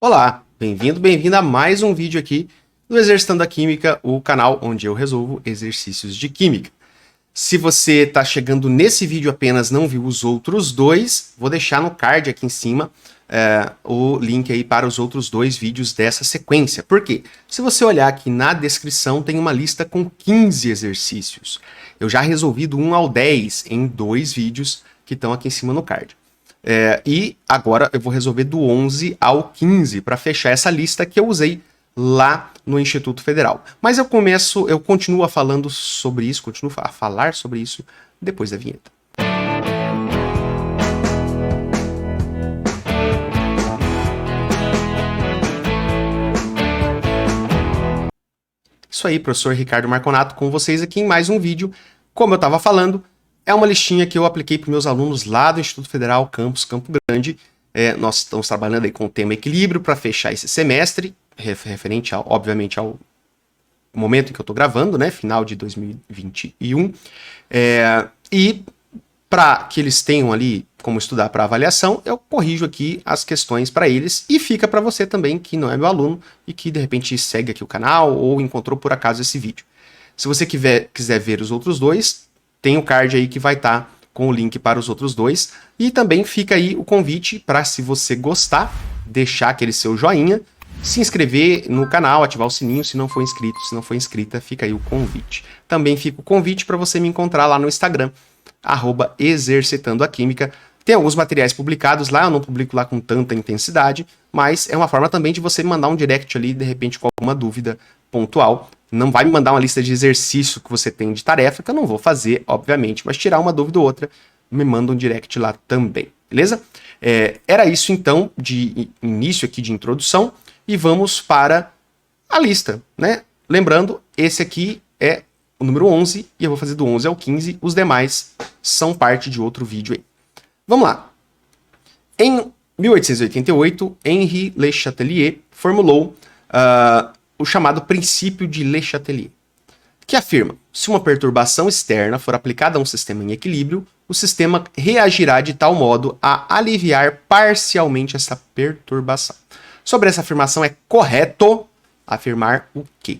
Olá, bem-vindo a mais um vídeo aqui do Exercitando a Química, o canal onde eu resolvo exercícios de química. Se você está chegando nesse vídeo apenas não viu os outros dois, vou deixar no card aqui em cima o link aí para os outros dois vídeos dessa sequência. Por quê? Se você olhar aqui na descrição tem uma lista com 15 exercícios. Eu já resolvi do 1 ao 10 em dois vídeos que estão aqui em cima no card. E agora eu vou resolver do 11 ao 15 para fechar essa lista que eu usei lá no Instituto Federal. Mas eu continuo falando sobre isso, continuo a falar sobre isso depois da vinheta. Isso aí, professor Ricardo Marconato com vocês aqui em mais um vídeo. Como eu estava falando, é uma listinha que eu apliquei para meus alunos lá do Instituto Federal, campus Campo Grande. Nós estamos trabalhando aí com o tema equilíbrio para fechar esse semestre, referente, obviamente, ao momento em que eu estou gravando, né, final de 2021. E para que eles tenham ali como estudar para avaliação, eu corrijo aqui as questões para eles e fica para você também, que não é meu aluno e que de repente segue aqui o canal ou encontrou por acaso esse vídeo. Se você quiser ver os outros dois, tem o card aí que vai estar com o link para os outros dois. E também fica aí o convite para, se você gostar, deixar aquele seu joinha, se inscrever no canal, ativar o sininho se não for inscrito, se não for inscrita, fica aí o convite. Também fica o convite para você me encontrar lá no Instagram, @exercitandoaquímica. Tem alguns materiais publicados lá, eu não publico lá com tanta intensidade, mas é uma forma também de você mandar um direct ali, de repente, com alguma dúvida pontual. Não vai me mandar uma lista de exercício que você tem de tarefa, que eu não vou fazer, obviamente, mas tirar uma dúvida ou outra, me manda um direct lá também, beleza? Era isso então, de início aqui de introdução, e vamos para a lista, né? Lembrando, esse aqui é o número 11, e eu vou fazer do 11 ao 15, os demais são parte de outro vídeo aí. Vamos lá. Em 1888, Henri Le Chatelier formulou o chamado princípio de Le Chatelier, que afirma: se uma perturbação externa for aplicada a um sistema em equilíbrio, o sistema reagirá de tal modo a aliviar parcialmente essa perturbação. Sobre essa afirmação, é correto afirmar o quê?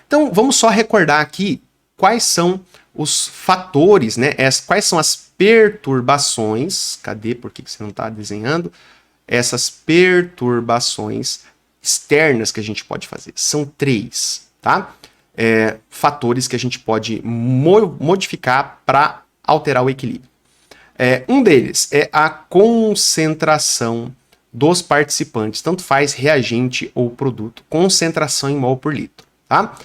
Então, vamos só recordar aqui quais são os fatores, né? Quais são as perturbações. Cadê? Por que você não está desenhando? Essas perturbações externas que a gente pode fazer. São 3, tá? Fatores que a gente pode modificar para alterar o equilíbrio. Um deles é a concentração dos participantes, tanto faz reagente ou produto, concentração em mol por litro, tá?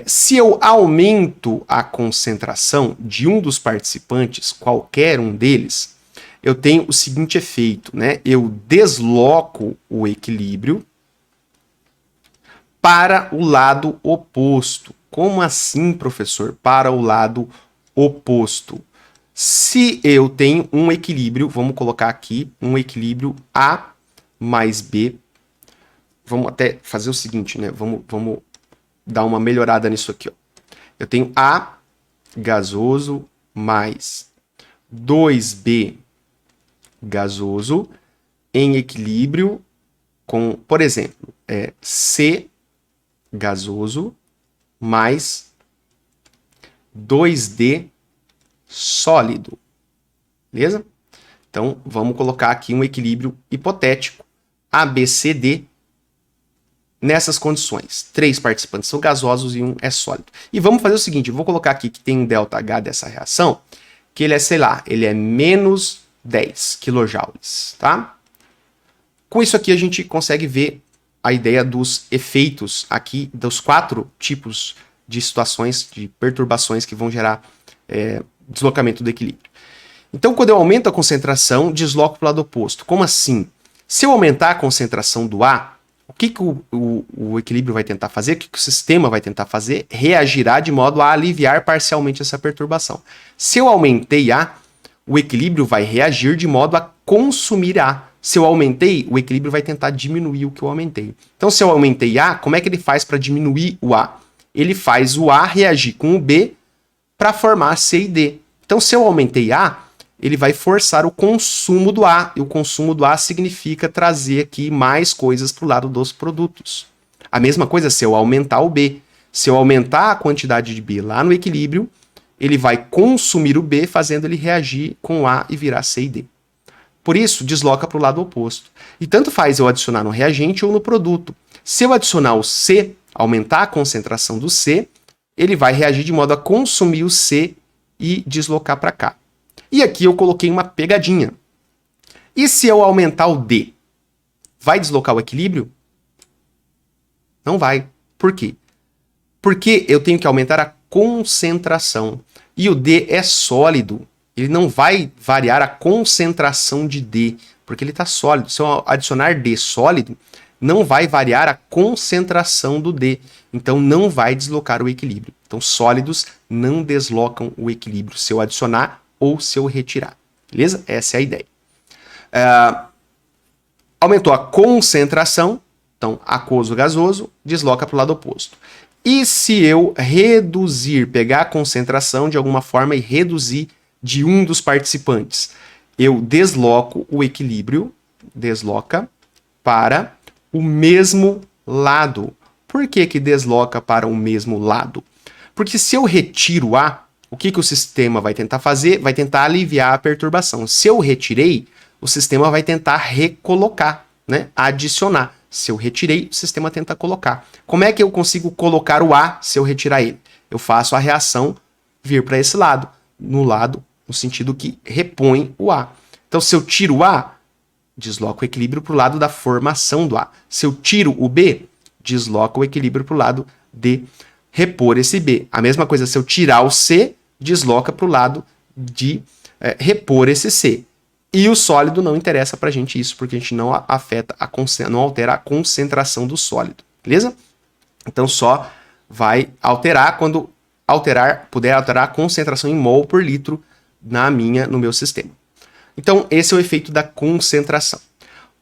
Se eu aumento a concentração de um dos participantes, qualquer um deles, eu tenho o seguinte efeito, né? Eu desloco o equilíbrio para o lado oposto. Como assim, professor? Para o lado oposto. Se eu tenho um equilíbrio, vamos colocar aqui um equilíbrio A mais B. Vamos até fazer o seguinte, né? Vamos dar uma melhorada nisso aqui, ó. Eu tenho A gasoso mais 2B gasoso em equilíbrio com, por exemplo, C gasoso mais 2D sólido. Beleza? Então, vamos colocar aqui um equilíbrio hipotético ABCD nessas condições. 3 participantes são gasosos e 1 é sólido. E vamos fazer o seguinte, eu vou colocar aqui que tem um ΔH dessa reação, que ele é, sei lá, ele é menos 10 kJ, tá? Com isso aqui a gente consegue ver a ideia dos efeitos aqui, dos 4 tipos de situações, de perturbações que vão gerar deslocamento do equilíbrio. Então, quando eu aumento a concentração, desloco para o lado oposto. Como assim? Se eu aumentar a concentração do A, o que o equilíbrio vai tentar fazer? O que o sistema vai tentar fazer? Reagirá de modo a aliviar parcialmente essa perturbação. Se eu aumentei A, o equilíbrio vai reagir de modo a consumir A. Se eu aumentei, o equilíbrio vai tentar diminuir o que eu aumentei. Então, se eu aumentei A, como é que ele faz para diminuir o A? Ele faz o A reagir com o B para formar C e D. Então, se eu aumentei A, ele vai forçar o consumo do A, e o consumo do A significa trazer aqui mais coisas para o lado dos produtos. A mesma coisa se eu aumentar o B. Se eu aumentar a quantidade de B lá no equilíbrio, ele vai consumir o B, fazendo ele reagir com o A e virar C e D. Por isso, desloca para o lado oposto. E tanto faz eu adicionar no reagente ou no produto. Se eu adicionar o C, aumentar a concentração do C, ele vai reagir de modo a consumir o C e deslocar para cá. E aqui eu coloquei uma pegadinha. E se eu aumentar o D? Vai deslocar o equilíbrio? Não vai. Por quê? Porque eu tenho que aumentar a concentração. E o D é sólido. Ele não vai variar a concentração de D, porque ele está sólido. Se eu adicionar D sólido, não vai variar a concentração do D. Então, não vai deslocar o equilíbrio. Então, sólidos não deslocam o equilíbrio se eu adicionar ou se eu retirar. Beleza? Essa é a ideia. Aumentou a concentração, então aquoso gasoso, desloca para o lado oposto. E se eu reduzir, pegar a concentração de alguma forma e reduzir de um dos participantes, eu desloco o equilíbrio, desloca para o mesmo lado. Por que que desloca para o mesmo lado? Porque se eu retiro A, o que que o sistema vai tentar fazer? Vai tentar aliviar a perturbação. Se eu retirei, o sistema vai tentar recolocar, né? Adicionar. Se eu retirei, o sistema tenta colocar. Como é que eu consigo colocar o A se eu retirar ele? Eu faço a reação vir para esse lado, no sentido que repõe o A. Então, se eu tiro o A, desloco o equilíbrio para o lado da formação do A. Se eu tiro o B, desloco o equilíbrio para o lado de repor esse B. A mesma coisa, se eu tirar o C, desloca para o lado de repor esse C. E o sólido não interessa para a gente isso, porque a gente não não altera a concentração do sólido, beleza? Então só vai alterar quando puder alterar a concentração em mol por litro no meu sistema. Então esse é o efeito da concentração.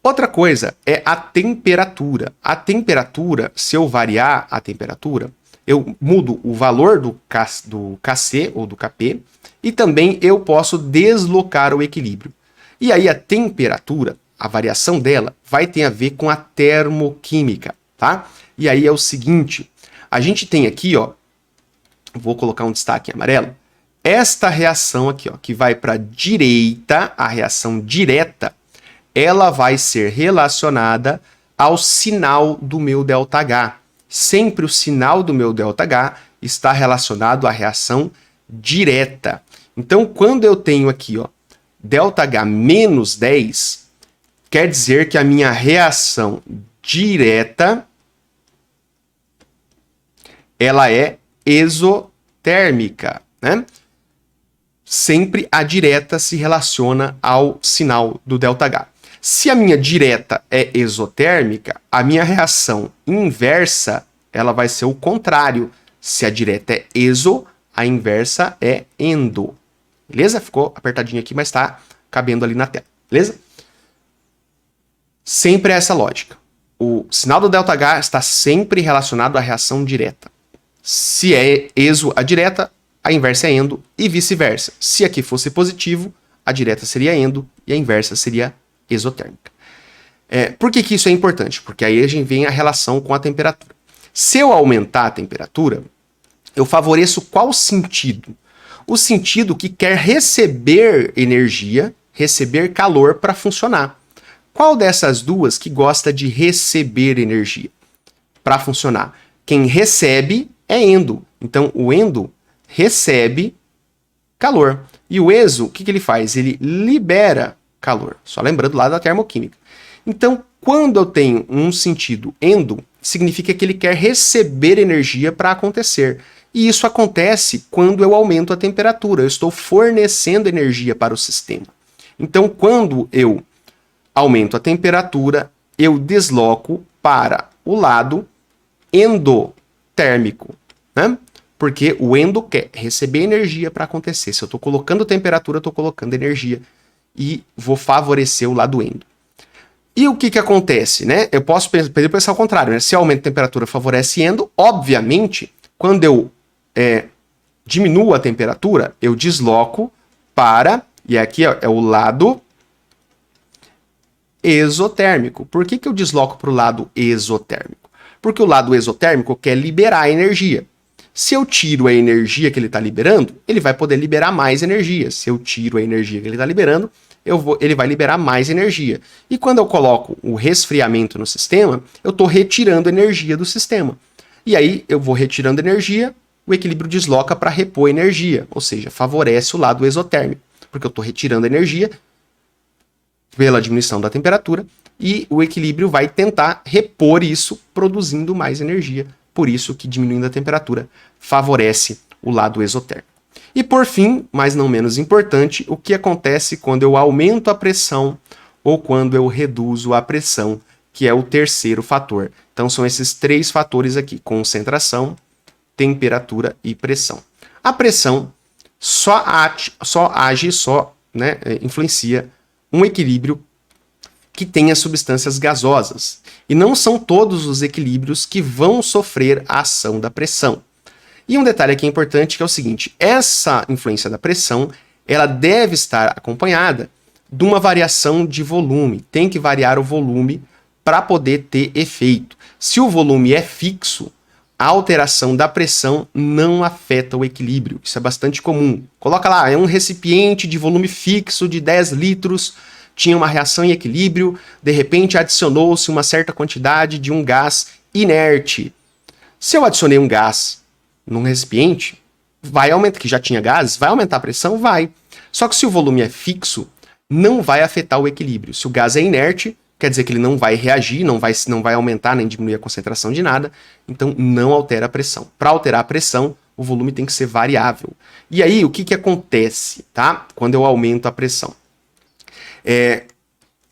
Outra coisa é a temperatura. A temperatura, se eu variar a temperatura, eu mudo o valor do Kc ou do Kp e também eu posso deslocar o equilíbrio. E aí a temperatura, a variação dela, vai ter a ver com a termoquímica, tá? E aí é o seguinte, a gente tem aqui, ó, vou colocar um destaque em amarelo, esta reação aqui, ó, que vai para a direita, a reação direta, ela vai ser relacionada ao sinal do meu ΔH. Sempre o sinal do meu ΔH está relacionado à reação direta. Então, quando eu tenho aqui, ó, ΔH menos 10, quer dizer que a minha reação direta, ela é exotérmica, né? Sempre a direta se relaciona ao sinal do ΔH. Se a minha direta é exotérmica, a minha reação inversa, ela vai ser o contrário. Se a direta é exo, a inversa é endo. Beleza? Ficou apertadinho aqui, mas está cabendo ali na tela. Beleza? Sempre é essa lógica. O sinal do ΔH está sempre relacionado à reação direta. Se é exo a direta, a inversa é endo e vice-versa. Se aqui fosse positivo, a direta seria endo e a inversa seria exotérmica. Por que que isso é importante? Porque aí a gente vem a relação com a temperatura. Se eu aumentar a temperatura, eu favoreço qual sentido? O sentido que quer receber energia, receber calor para funcionar. Qual dessas duas que gosta de receber energia para funcionar? Quem recebe é endo. Então, o endo recebe calor. E o exo, o que ele faz? Ele libera calor. Só lembrando lá da termoquímica. Então, quando eu tenho um sentido endo, significa que ele quer receber energia para acontecer. E isso acontece quando eu aumento a temperatura. Eu estou fornecendo energia para o sistema. Então, quando eu aumento a temperatura, eu desloco para o lado endotérmico, né? Porque o endo quer receber energia para acontecer. Se eu estou colocando temperatura, eu estou colocando energia e vou favorecer o lado endo. E o que que acontece, né? Eu posso pensar ao contrário, né? Se eu aumento a temperatura, favorece endo. Obviamente, quando eu diminuo a temperatura, eu desloco para E aqui ó, é o lado exotérmico. Por que eu desloco para o lado exotérmico? Porque o lado exotérmico quer liberar energia. Se eu tiro a energia que ele está liberando, ele vai poder liberar mais energia. Se eu tiro a energia que ele está liberando, ele vai liberar mais energia. E quando eu coloco o resfriamento no sistema, eu estou retirando energia do sistema. E aí eu vou retirando energia, o equilíbrio desloca para repor energia, ou seja, favorece o lado exotérmico, porque eu estou retirando energia pela diminuição da temperatura e o equilíbrio vai tentar repor isso produzindo mais energia. Por isso que diminuindo a temperatura favorece o lado exotérmico. E por fim, mas não menos importante, o que acontece quando eu aumento a pressão ou quando eu reduzo a pressão, que é o terceiro fator. Então são esses três fatores aqui: concentração, temperatura e pressão. A pressão influencia um equilíbrio que tenha substâncias gasosas. E não são todos os equilíbrios que vão sofrer a ação da pressão. E um detalhe aqui importante que é o seguinte: essa influência da pressão, ela deve estar acompanhada de uma variação de volume. Tem que variar o volume para poder ter efeito. Se o volume é fixo, a alteração da pressão não afeta o equilíbrio. Isso é bastante comum. Coloca lá, é um recipiente de volume fixo de 10 litros, tinha uma reação em equilíbrio, de repente adicionou-se uma certa quantidade de um gás inerte. Se eu adicionei um gás num recipiente, vai aumentar, que já tinha gases, vai aumentar a pressão? Vai. Só que se o volume é fixo, não vai afetar o equilíbrio. Se o gás é inerte, quer dizer que ele não vai reagir, não vai aumentar nem diminuir a concentração de nada, então não altera a pressão. Para alterar a pressão, o volume tem que ser variável. E aí, o que acontece, tá? Quando eu aumento a pressão?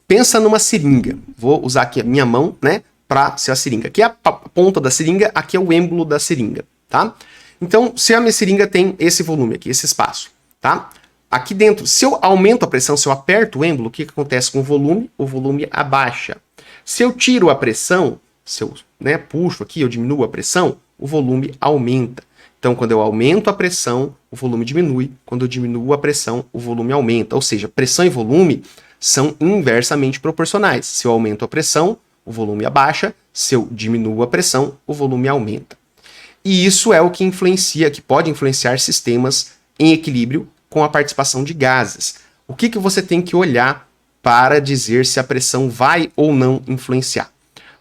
Pensa numa seringa. Vou usar aqui a minha mão, né, para ser a seringa. Aqui é a ponta da seringa, aqui é o êmbolo da seringa, tá? Então, se a minha seringa tem esse volume aqui, esse espaço, tá? Aqui dentro, se eu aumento a pressão, se eu aperto o êmbolo, o que acontece com o volume? O volume abaixa. Se eu tiro a pressão, se eu puxo aqui, eu diminuo a pressão, o volume aumenta. Então, quando eu aumento a pressão, o volume diminui. Quando eu diminuo a pressão, o volume aumenta. Ou seja, pressão e volume são inversamente proporcionais. Se eu aumento a pressão, o volume abaixa. Se eu diminuo a pressão, o volume aumenta. E isso é o que influencia, que pode influenciar sistemas em equilíbrio com a participação de gases. O que você tem que olhar para dizer se a pressão vai ou não influenciar?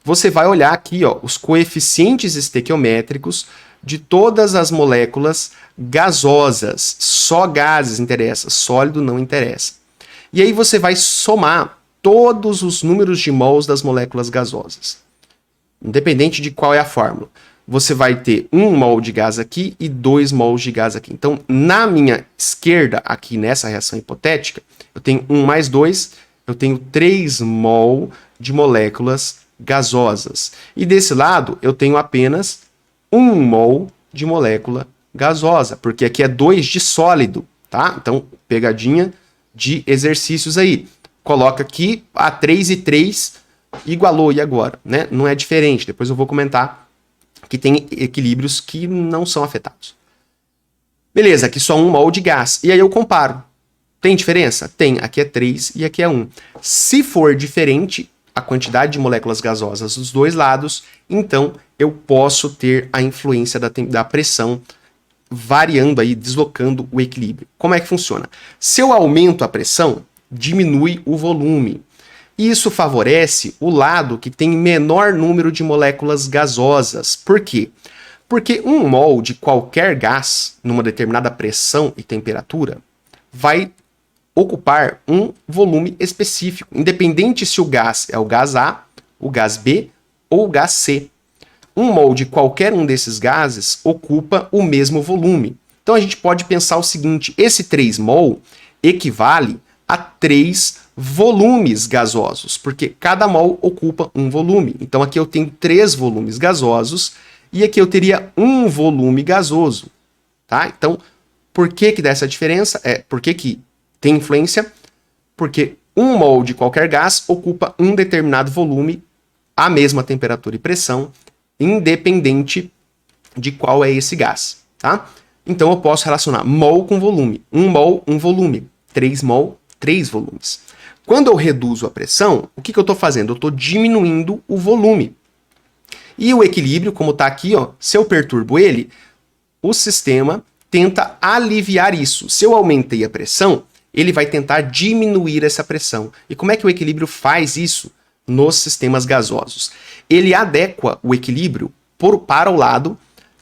Você vai olhar aqui, ó, os coeficientes estequiométricos de todas as moléculas gasosas. Só gases interessa, sólido não interessa. E aí você vai somar todos os números de mols das moléculas gasosas, independente de qual é a fórmula. Você vai ter 1 mol de gás aqui e 2 mols de gás aqui. Então, na minha esquerda, aqui nessa reação hipotética, eu tenho 1 mais 2, eu tenho 3 mol de moléculas gasosas. E desse lado, eu tenho apenas 1 mol de molécula gasosa, porque aqui é 2 de sólido, tá? Então, pegadinha de exercícios aí. Coloca aqui, 3 e 3 igualou, e agora? Né? Não é diferente, depois eu vou comentar que tem equilíbrios que não são afetados. Beleza, aqui só 1 mol de gás. E aí eu comparo. Tem diferença? Tem. Aqui é 3 e aqui é 1. Se for diferente a quantidade de moléculas gasosas dos dois lados, então eu posso ter a influência da pressão variando aí, deslocando o equilíbrio. Como é que funciona? Se eu aumento a pressão, diminui o volume. Isso favorece o lado que tem menor número de moléculas gasosas. Por quê? Porque 1 mol de qualquer gás, numa determinada pressão e temperatura, vai ocupar um volume específico, independente se o gás é o gás A, o gás B ou o gás C. 1 mol de qualquer um desses gases ocupa o mesmo volume. Então a gente pode pensar o seguinte: esse 3 mol equivale a 3 volumes gasosos, porque cada mol ocupa um volume. Então aqui eu tenho 3 volumes gasosos e aqui eu teria 1 volume gasoso, tá? Então, por que dá essa diferença? Por que tem influência? Porque 1 mol de qualquer gás ocupa um determinado volume, a mesma temperatura e pressão, independente de qual é esse gás, tá? Então eu posso relacionar mol com volume. 1 mol, 1 volume. 3 mol, 3 volumes. Quando eu reduzo a pressão, o que eu estou fazendo? Eu estou diminuindo o volume. E o equilíbrio, como está aqui, ó, se eu perturbo ele, o sistema tenta aliviar isso. Se eu aumentei a pressão, ele vai tentar diminuir essa pressão. E como é que o equilíbrio faz isso nos sistemas gasosos? Ele adequa o equilíbrio para o lado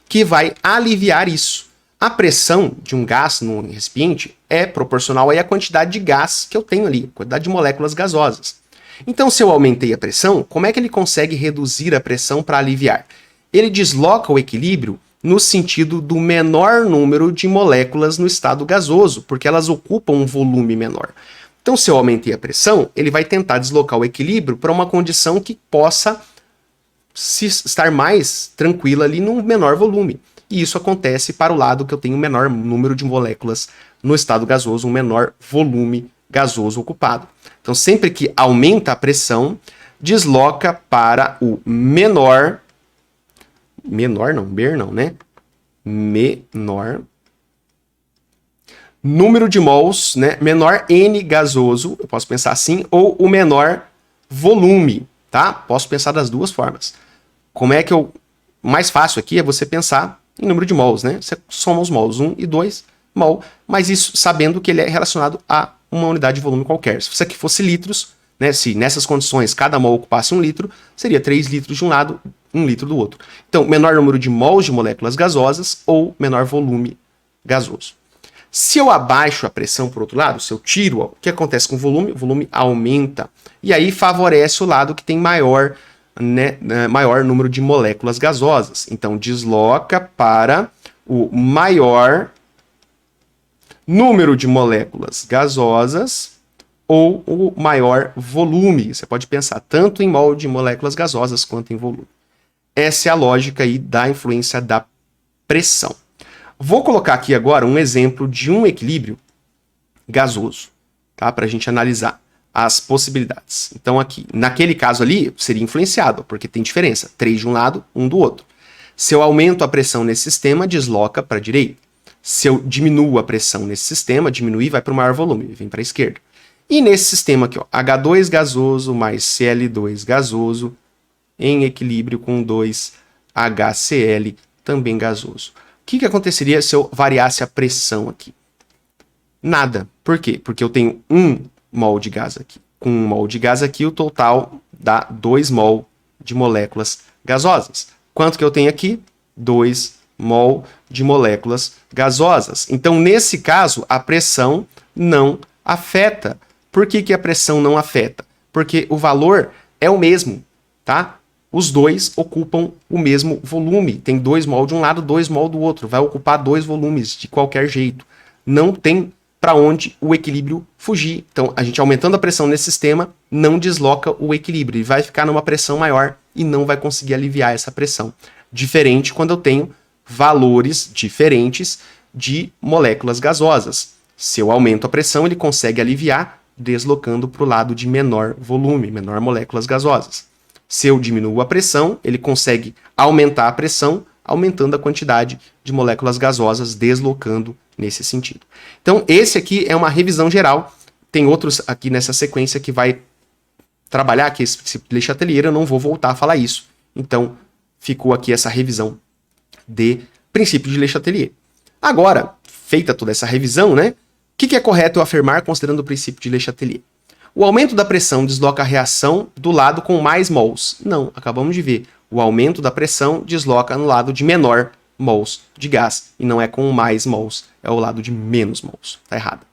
que vai aliviar isso. A pressão de um gás no recipiente é proporcional aí à quantidade de gás que eu tenho ali, quantidade de moléculas gasosas. Então, se eu aumentei a pressão, como é que ele consegue reduzir a pressão para aliviar? Ele desloca o equilíbrio no sentido do menor número de moléculas no estado gasoso, porque elas ocupam um volume menor. Então, se eu aumentei a pressão, ele vai tentar deslocar o equilíbrio para uma condição que possa estar mais tranquila ali num menor volume. E isso acontece para o lado que eu tenho um menor número de moléculas no estado gasoso, um menor volume gasoso ocupado. Então, sempre que aumenta a pressão, desloca para o menor número de mols, né? Menor N gasoso, eu posso pensar assim, ou o menor volume, tá? Posso pensar das duas formas. Como é que eu... mais fácil aqui é você pensar em número de mols, né? Você soma os mols, 1 e 2 mol, mas isso sabendo que ele é relacionado a uma unidade de volume qualquer. Se isso aqui fosse litros, né? Se nessas condições cada mol ocupasse 1 litro, seria 3 litros de um lado, 1 litro do outro. Então, menor número de mols de moléculas gasosas ou menor volume gasoso. Se eu abaixo a pressão por outro lado, se eu tiro, ó, o que acontece com o volume? O volume aumenta. E aí favorece o lado que tem maior, né, maior número de moléculas gasosas. Então, desloca para o maior número de moléculas gasosas ou o maior volume. Você pode pensar tanto em mol de moléculas gasosas quanto em volume. Essa é a lógica aí da influência da pressão. Vou colocar aqui agora um exemplo de um equilíbrio gasoso, tá? Para a gente analisar as possibilidades. Então aqui, naquele caso ali, seria influenciado, porque tem diferença. 3 de um lado, 1 do outro. Se eu aumento a pressão nesse sistema, desloca para a direita. Se eu diminuo a pressão nesse sistema, diminuir vai para o maior volume, vem para a esquerda. E nesse sistema aqui, ó, H2 gasoso mais Cl2 gasoso, em equilíbrio com 2HCl, também gasoso. O que aconteceria se eu variasse a pressão aqui? Nada. Por quê? Porque eu tenho 1 mol de gás aqui. Com 1 mol de gás aqui, o total dá 2 mol de moléculas gasosas. Quanto que eu tenho aqui? 2 mol de moléculas gasosas. Então, nesse caso, a pressão não afeta. Por que a pressão não afeta? Porque o valor é o mesmo, tá? Os dois ocupam o mesmo volume. Tem 2 mol de um lado, 2 mol do outro. Vai ocupar 2 volumes de qualquer jeito. Não tem para onde o equilíbrio fugir. Então, a gente aumentando a pressão nesse sistema, não desloca o equilíbrio. Ele vai ficar numa pressão maior e não vai conseguir aliviar essa pressão. Diferente quando eu tenho valores diferentes de moléculas gasosas. Se eu aumento a pressão, ele consegue aliviar, deslocando para o lado de menor volume, menor moléculas gasosas. Se eu diminuo a pressão, ele consegue aumentar a pressão, aumentando a quantidade de moléculas gasosas, deslocando nesse sentido. Então, esse aqui é uma revisão geral. Tem outros aqui nessa sequência que vai trabalhar aqui esse princípio de Le Chatelier, eu não vou voltar a falar isso. Então, ficou aqui essa revisão de princípio de Le Chatelier. Agora, feita toda essa revisão, né? O que é correto eu afirmar considerando o princípio de Le Chatelier? O aumento da pressão desloca a reação do lado com mais mols. Não, acabamos de ver. O aumento da pressão desloca no lado de menor mols de gás. E não é com mais mols, é o lado de menos mols. Tá errado.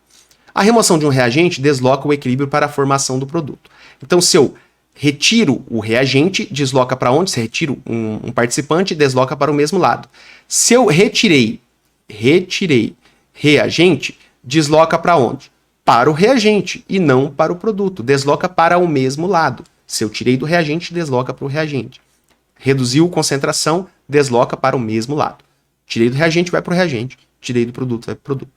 A remoção de um reagente desloca o equilíbrio para a formação do produto. Então, se eu retiro o reagente, desloca para onde? Se retiro um participante, desloca para o mesmo lado. Se eu retirei reagente, desloca para onde? Para o reagente e não para o produto. Desloca para o mesmo lado. Se eu tirei do reagente, desloca para o reagente. Reduziu concentração, desloca para o mesmo lado. Tirei do reagente, vai para o reagente. Tirei do produto, vai para o produto.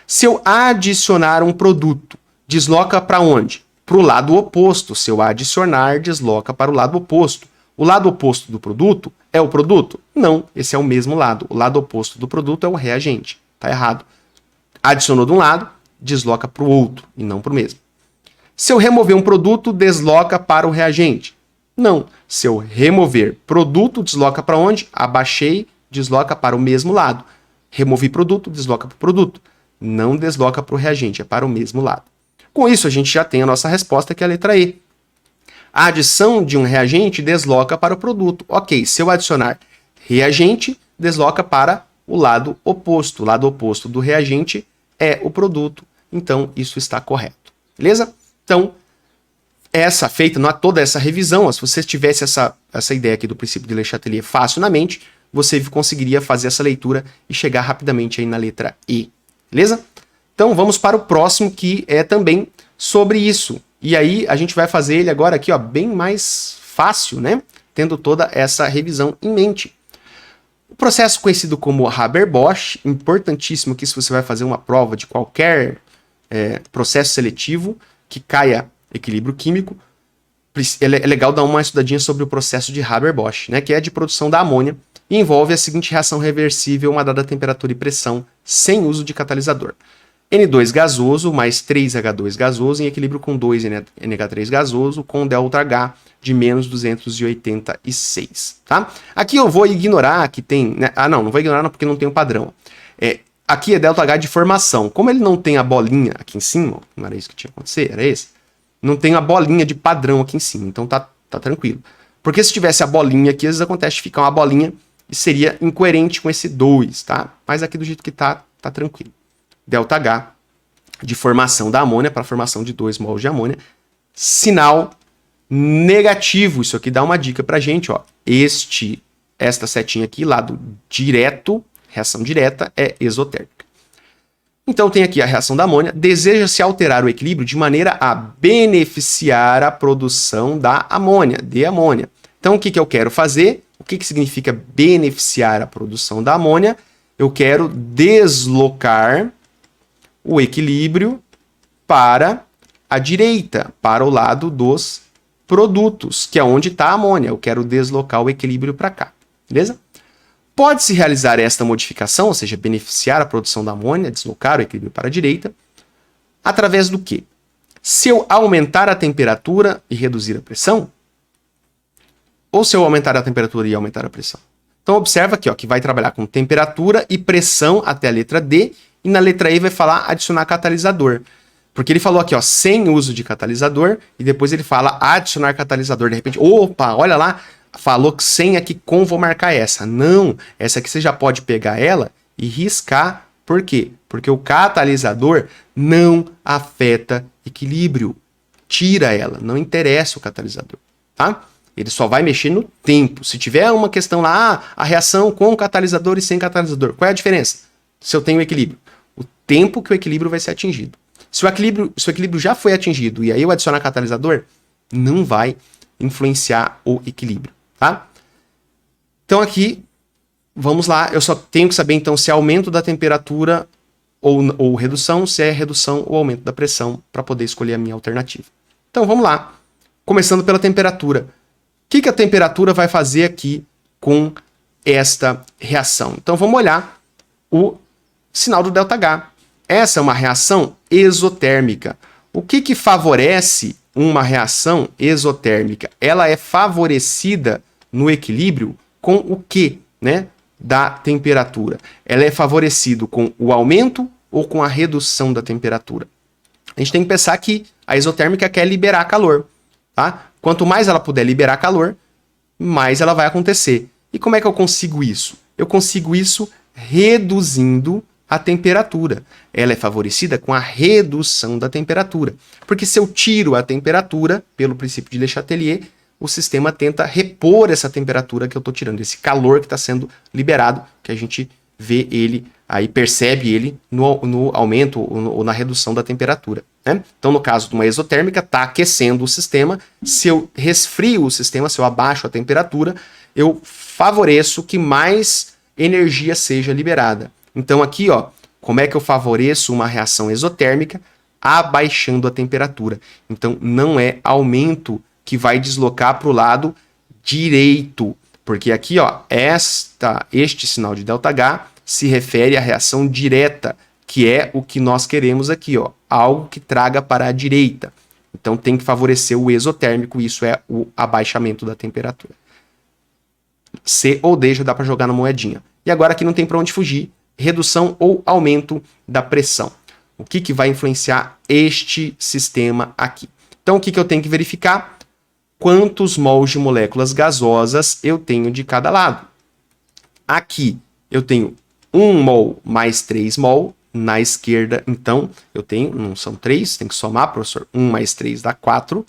Se eu adicionar um produto, desloca para onde? Para o lado oposto. Se eu adicionar, desloca para o lado oposto. O lado oposto do produto é o produto? Não, esse é o mesmo lado. O lado oposto do produto é o reagente. Tá errado. Adicionou de um lado, desloca para o outro e não para o mesmo. Se eu remover um produto, desloca para o reagente. Não. Se eu remover produto, desloca para onde? Abaixei, desloca para o mesmo lado. Removi produto, desloca para o produto. Não desloca para o reagente, é para o mesmo lado. Com isso, a gente já tem a nossa resposta, que é a letra E. A adição de um reagente desloca para o produto. Ok, se eu adicionar reagente, desloca para o lado oposto. O lado oposto do reagente é o produto. Então, isso está correto. Beleza? Então, toda essa revisão, se você tivesse essa ideia aqui do princípio de Le Chatelier fácil na mente, você conseguiria fazer essa leitura e chegar rapidamente aí na letra E. Beleza? Então, vamos para o próximo, que é também sobre isso. E aí, a gente vai fazer ele agora aqui, ó, bem mais fácil, né? Tendo toda essa revisão em mente. O processo conhecido como Haber-Bosch, importantíssimo que se você vai fazer uma prova de qualquer processo seletivo que caia equilíbrio químico, é legal dar uma estudadinha sobre o processo de Haber-Bosch, né, que é de produção da amônia, e envolve a seguinte reação reversível a uma dada temperatura e pressão sem uso de catalisador. N2 gasoso mais 3H2 gasoso em equilíbrio com 2NH3 gasoso com ΔH de menos 286, tá? Aqui eu vou ignorar que tem... Né? Não vou ignorar não, porque não tem o padrão. Aqui é ΔH de formação. Como ele não tem a bolinha aqui em cima, não era isso que tinha que acontecer, era esse? Não tem a bolinha de padrão aqui em cima, então tá tranquilo. Porque se tivesse a bolinha aqui, às vezes acontece de ficar uma bolinha e seria incoerente com esse 2, tá? Mas aqui do jeito que tá tranquilo. ΔH de formação da amônia para formação de 2 mols de amônia. Sinal negativo. Isso aqui dá uma dica pra gente, ó. Esta setinha aqui, lado direto, reação direta, é exotérmica. Então tem aqui a reação da amônia. Deseja-se alterar o equilíbrio de maneira a beneficiar a produção da amônia, de amônia. Então o que eu quero fazer? O que significa beneficiar a produção da amônia? Eu quero deslocar o equilíbrio para a direita, para o lado dos produtos, que é onde está a amônia. Eu quero deslocar o equilíbrio para cá, beleza? Pode-se realizar esta modificação, ou seja, beneficiar a produção da amônia, deslocar o equilíbrio para a direita, através do quê? Se eu aumentar a temperatura e reduzir a pressão, ou se eu aumentar a temperatura e aumentar a pressão? Então observa aqui, ó, que vai trabalhar com temperatura e pressão até a letra D, e na letra E vai falar adicionar catalisador. Porque ele falou aqui, ó, sem uso de catalisador, e depois ele fala adicionar catalisador. De repente, opa, olha lá, falou que sem aqui com, vou marcar essa. Não, essa aqui você já pode pegar ela e riscar. Por quê? Porque o catalisador não afeta equilíbrio. Tira ela, não interessa o catalisador, tá? Ele só vai mexer no tempo. Se tiver uma questão lá, a reação com catalisador e sem catalisador, qual é a diferença? Se eu tenho equilíbrio. O tempo que o equilíbrio vai ser atingido. Se o equilíbrio já foi atingido e aí eu adicionar catalisador, não vai influenciar o equilíbrio, tá? Então vamos lá, eu só tenho que saber então se é aumento da temperatura ou redução, se é redução ou aumento da pressão, para poder escolher a minha alternativa. Então vamos lá, começando pela temperatura. O que a temperatura vai fazer aqui com esta reação? Então vamos olhar o sinal do ΔH. Essa é uma reação exotérmica. O que favorece uma reação exotérmica? Ela é favorecida no equilíbrio com o quê, né, da temperatura? Ela é favorecido com o aumento ou com a redução da temperatura? A gente tem que pensar que a exotérmica quer liberar calor, tá? Quanto mais ela puder liberar calor, mais ela vai acontecer. E como é que eu consigo isso? Eu consigo isso reduzindo a temperatura. Ela é favorecida com a redução da temperatura. Porque se eu tiro a temperatura, pelo princípio de Le Chatelier, o sistema tenta repor essa temperatura que eu estou tirando, esse calor que está sendo liberado, que a gente vê ele, aí percebe ele no aumento ou na redução da temperatura, né? Então, no caso de uma exotérmica, está aquecendo o sistema. Se eu resfrio o sistema, se eu abaixo a temperatura, eu favoreço que mais energia seja liberada. Então aqui, ó, como é que eu favoreço uma reação exotérmica? Abaixando a temperatura. Então não é aumento que vai deslocar para o lado direito, porque aqui, ó, este sinal de ΔH se refere à reação direta, que é o que nós queremos aqui, ó, algo que traga para a direita. Então tem que favorecer o exotérmico, isso é o abaixamento da temperatura. C ou D já dá para jogar na moedinha. E agora aqui não tem para onde fugir, redução ou aumento da pressão. O que vai influenciar este sistema aqui? Então o que eu tenho que verificar? Quantos mols de moléculas gasosas eu tenho de cada lado. Aqui eu tenho 1 mol mais 3 mol. Na esquerda, então, eu tenho, não são 3, tem que somar, professor. 1 mais 3 dá 4.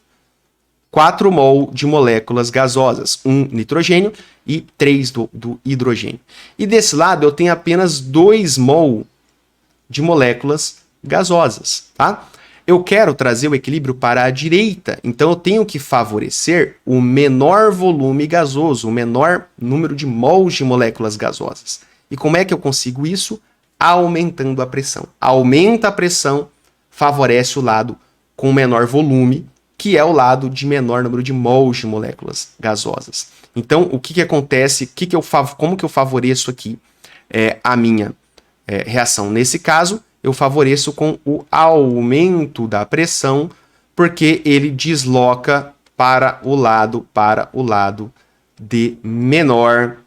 4 mol de moléculas gasosas. 1 nitrogênio e 3 do hidrogênio. E desse lado eu tenho apenas 2 mol de moléculas gasosas, tá? Eu quero trazer o equilíbrio para a direita, então eu tenho que favorecer o menor volume gasoso, o menor número de mols de moléculas gasosas. E como é que eu consigo isso? Aumentando a pressão. Aumenta a pressão, favorece o lado com menor volume, que é o lado de menor número de mols de moléculas gasosas. Então, o que acontece? Como que eu favoreço aqui a minha reação? Nesse caso, eu favoreço com o aumento da pressão, porque ele desloca para o lado de menor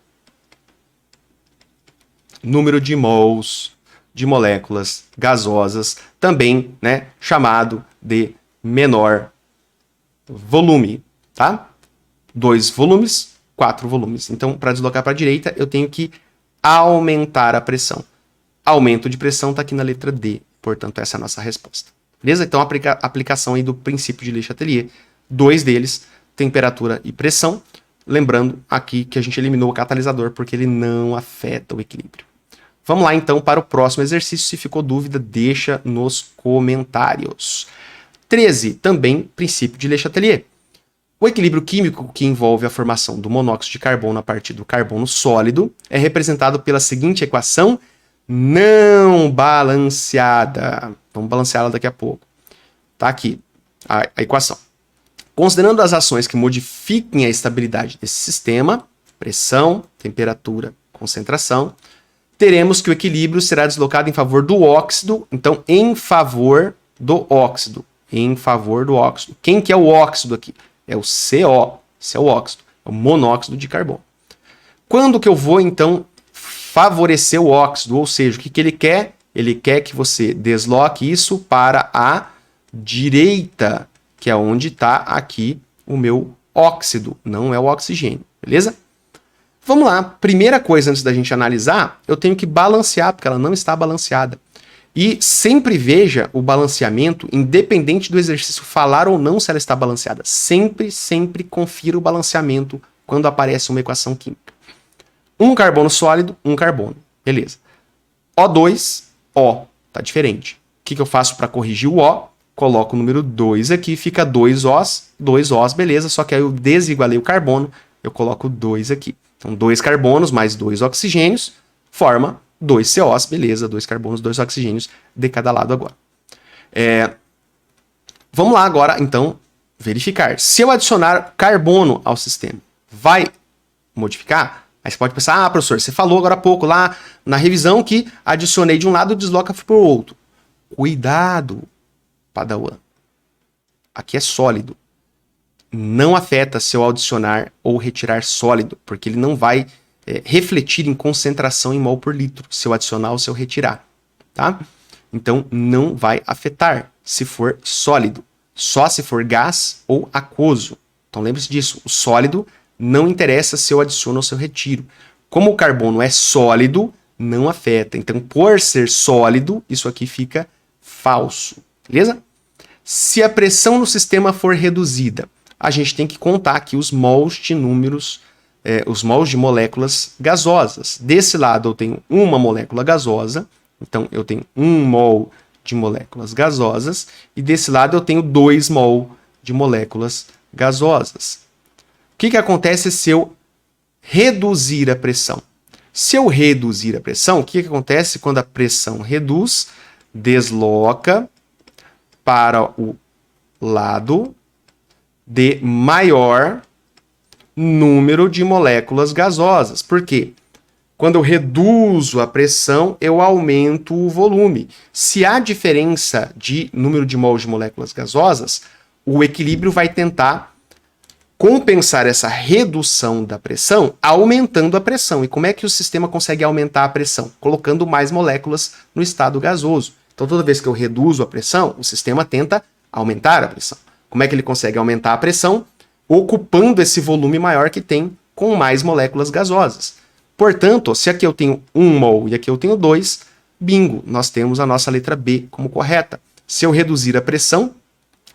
número de mols de moléculas gasosas, também, né, chamado de menor volume, tá? 2 volumes, 4 volumes. Então, para deslocar para a direita, eu tenho que aumentar a pressão. Aumento de pressão está aqui na letra D, portanto, essa é a nossa resposta. Beleza? Então, aplicação aí do princípio de Le Chatelier, 2 deles, temperatura e pressão. Lembrando aqui que a gente eliminou o catalisador porque ele não afeta o equilíbrio. Vamos lá, então, para o próximo exercício. Se ficou dúvida, deixa nos comentários. 13, também princípio de Le Chatelier. O equilíbrio químico que envolve a formação do monóxido de carbono a partir do carbono sólido é representado pela seguinte equação não balanceada. Vamos balanceá-la daqui a pouco. Tá aqui a equação. Considerando as ações que modifiquem a estabilidade desse sistema, pressão, temperatura, concentração, teremos que o equilíbrio será deslocado em favor do óxido. Então, em favor do óxido. Em favor do óxido. Quem que é o óxido aqui? É o CO. Esse é o óxido. É o monóxido de carbono. Quando que eu vou, então, favorecer o óxido? Ou seja, o que ele quer? Ele quer que você desloque isso para a direita, que é onde está aqui o meu óxido. Não é o oxigênio. Beleza? Vamos lá, primeira coisa antes da gente analisar, eu tenho que balancear, porque ela não está balanceada. E sempre veja o balanceamento, independente do exercício falar ou não se ela está balanceada. Sempre confira o balanceamento quando aparece uma equação química. Um carbono sólido, um carbono. Beleza. O2, O. Tá diferente. O que eu faço para corrigir o O? Coloco o número 2 aqui, fica 2 Os, beleza. Só que aí eu desigualei o carbono, eu coloco 2 aqui. Então, 2 carbonos mais 2 oxigênios forma 2 COs, beleza, 2 carbonos, 2 oxigênios de cada lado agora. Vamos lá agora, então, verificar. Se eu adicionar carbono ao sistema, vai modificar? Aí você pode pensar, professor, você falou agora há pouco lá na revisão que adicionei de um lado e desloca para o outro. Cuidado, Padawan. Aqui é sólido. Não afeta se eu adicionar ou retirar sólido, porque ele não vai refletir em concentração em mol por litro, se eu adicionar ou se eu retirar, tá? Então, não vai afetar se for sólido, só se for gás ou aquoso. Então, lembre-se disso, o sólido não interessa se eu adiciono ou se eu retiro. Como o carbono é sólido, não afeta. Então, por ser sólido, isso aqui fica falso, beleza? Se a pressão no sistema for reduzida, a gente tem que contar aqui os mols de números, os mols de moléculas gasosas. Desse lado eu tenho uma molécula gasosa, então eu tenho 1 mol de moléculas gasosas, e desse lado eu tenho 2 mol de moléculas gasosas. O que acontece se eu reduzir a pressão? Se eu reduzir a pressão, o que acontece quando a pressão reduz? Desloca para o lado de maior número de moléculas gasosas. Por quê? Quando eu reduzo a pressão, eu aumento o volume. Se há diferença de número de mols de moléculas gasosas, o equilíbrio vai tentar compensar essa redução da pressão aumentando a pressão. E como é que o sistema consegue aumentar a pressão? Colocando mais moléculas no estado gasoso. Então, toda vez que eu reduzo a pressão, o sistema tenta aumentar a pressão. Como é que ele consegue aumentar a pressão? Ocupando esse volume maior que tem com mais moléculas gasosas. Portanto, se aqui eu tenho 1 mol e aqui eu tenho 2, bingo, nós temos a nossa letra B como correta. Se eu reduzir a pressão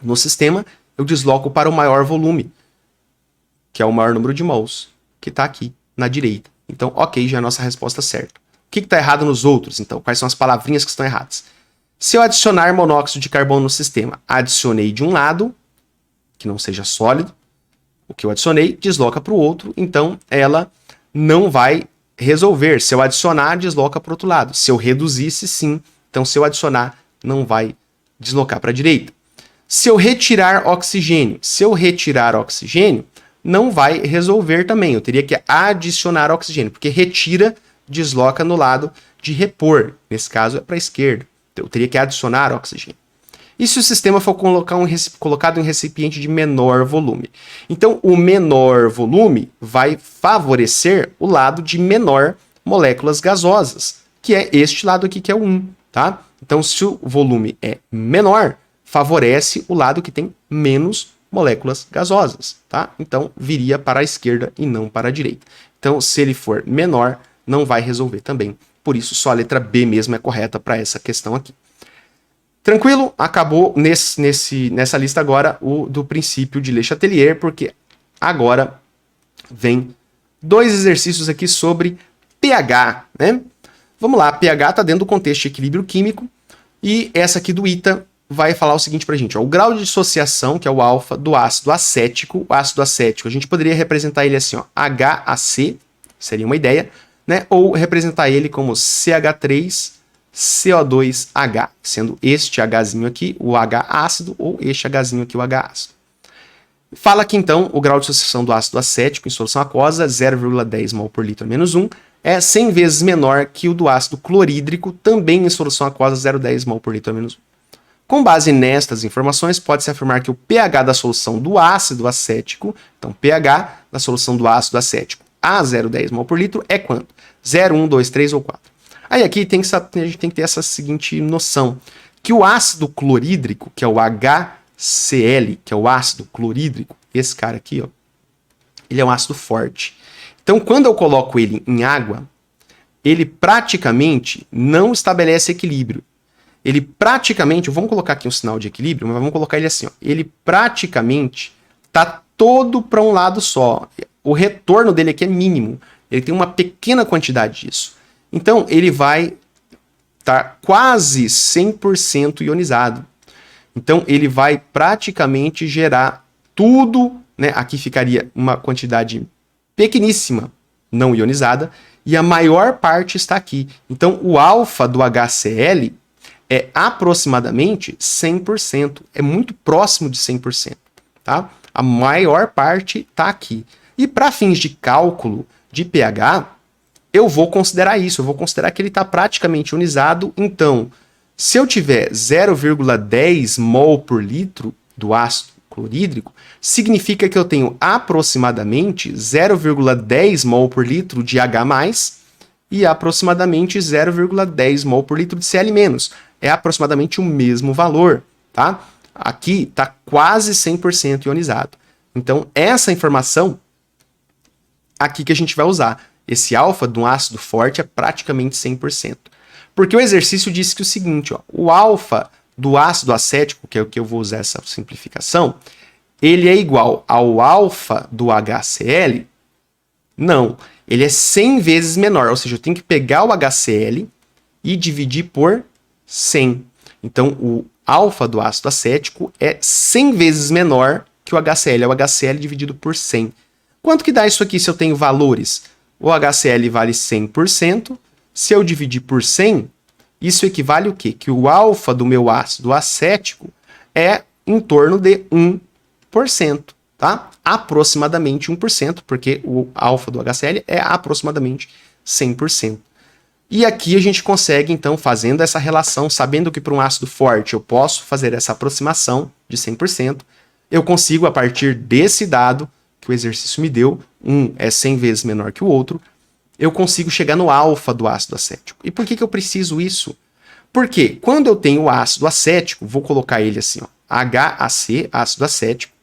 no sistema, eu desloco para o maior volume, que é o maior número de mols, que está aqui na direita. Então, ok, já é a nossa resposta certa. O que está errado nos outros, então? Quais são as palavrinhas que estão erradas? Se eu adicionar monóxido de carbono no sistema, adicionei de um lado, que não seja sólido, o que eu adicionei desloca para o outro, então ela não vai resolver. Se eu adicionar, desloca para o outro lado. Se eu reduzisse, sim. Então, se eu adicionar, não vai deslocar para a direita. Se eu retirar oxigênio, não vai resolver também. Eu teria que adicionar oxigênio, porque retira, desloca no lado de repor. Nesse caso, é para a esquerda. Então, eu teria que adicionar oxigênio. E se o sistema for colocado em recipiente de menor volume? Então, o menor volume vai favorecer o lado de menor moléculas gasosas, que é este lado aqui, que é o 1, tá? Então, se o volume é menor, favorece o lado que tem menos moléculas gasosas, tá? Então, viria para a esquerda e não para a direita. Então, se ele for menor, não vai resolver também. Por isso, só a letra B mesmo é correta para essa questão aqui. Tranquilo? Acabou nessa lista agora o do princípio de Le Chatelier, porque agora vem 2 exercícios aqui sobre pH, né? Vamos lá, pH está dentro do contexto de equilíbrio químico, e essa aqui do ITA vai falar o seguinte pra gente, ó, o grau de dissociação, que é o alfa, do ácido acético. O ácido acético, a gente poderia representar ele assim, ó, HAC, seria uma ideia, né? Ou representar ele como CH3, CO2H, sendo este Hzinho aqui o H ácido ou este Hzinho aqui o H ácido. Fala aqui então o grau de dissociação do ácido acético em solução aquosa, 0,10 mol por litro menos 1, é 100 vezes menor que o do ácido clorídrico, também em solução aquosa, 0,10 mol por litro menos 1. Com base nestas informações, pode-se afirmar que o pH da solução do ácido acético, então pH da solução do ácido acético a 0,10 mol por litro é quanto? 0, 1, 2, 3 ou 4. Aí aqui a gente tem que ter essa seguinte noção, que o ácido clorídrico, que é o HCl, que é o ácido clorídrico, esse cara aqui, ó, ele é um ácido forte. Então, quando eu coloco ele em água, ele praticamente não estabelece equilíbrio. Ele praticamente, vamos colocar aqui um sinal de equilíbrio, mas vamos colocar ele assim, ó, ele praticamente está todo para um lado só. O retorno dele aqui é mínimo, ele tem uma pequena quantidade disso. Então, ele vai estar quase 100% ionizado. Então, ele vai praticamente gerar tudo, né? Aqui ficaria uma quantidade pequeníssima não ionizada, e a maior parte está aqui. Então, o alfa do HCl é aproximadamente 100%. É muito próximo de 100%, tá? A maior parte está aqui. E para fins de cálculo de pH, eu vou considerar isso, eu vou considerar que ele está praticamente ionizado. Então, se eu tiver 0,10 mol por litro do ácido clorídrico, significa que eu tenho aproximadamente 0,10 mol por litro de H+, e aproximadamente 0,10 mol por litro de Cl-. É aproximadamente o mesmo valor, tá? Aqui está quase 100% ionizado. Então, essa informação aqui que a gente vai usar. Esse alfa de um ácido forte é praticamente 100%. Porque o exercício disse que o seguinte, ó, o alfa do ácido acético, que é o que eu vou usar essa simplificação, ele é igual ao alfa do HCl? Não, ele é 100 vezes menor, ou seja, eu tenho que pegar o HCl e dividir por 100. Então, o alfa do ácido acético é 100 vezes menor que o HCl, é o HCl dividido por 100. Quanto que dá isso aqui se eu tenho valores? O HCl vale 100%, se eu dividir por 100, isso equivale o quê? Que o alfa do meu ácido acético é em torno de 1%, tá? Aproximadamente 1%, porque o alfa do HCl é aproximadamente 100%. E aqui a gente consegue, então, fazendo essa relação, sabendo que para um ácido forte eu posso fazer essa aproximação de 100%, eu consigo, a partir desse dado que o exercício me deu, um é 100 vezes menor que o outro, eu consigo chegar no alfa do ácido acético. E por que eu preciso isso? Porque quando eu tenho o ácido acético, vou colocar ele assim, ó, HAC, ácido acético,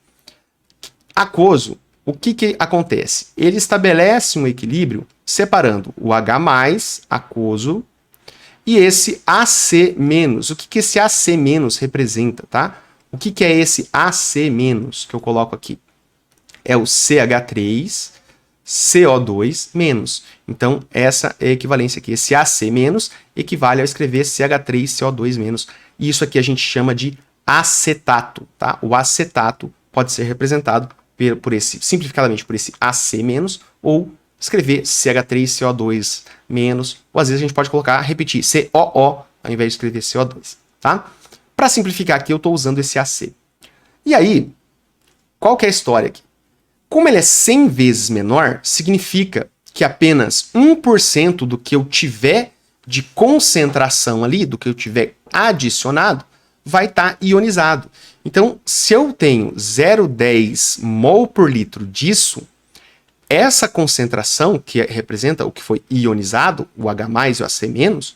aquoso, o que acontece? Ele estabelece um equilíbrio separando o H+, aquoso, e esse AC-. O que esse AC- representa, tá? O que é esse AC- que eu coloco aqui? É o CH3, CO2-. Então, essa é a equivalência aqui. Esse AC- equivale a escrever CH3CO2-. E isso aqui a gente chama de acetato, tá? O acetato pode ser representado por esse, simplificadamente por esse AC-, ou escrever CH3CO2-, ou às vezes a gente pode repetir COO ao invés de escrever CO2, tá? Para simplificar aqui, eu estou usando esse AC. E aí, qual que é a história aqui? Como ele é 100 vezes menor, significa que apenas 1% do que eu tiver de concentração ali, do que eu tiver adicionado, vai estar ionizado. Então, se eu tenho 0,10 mol por litro disso, essa concentração, que representa o que foi ionizado, o H+, e o AC-,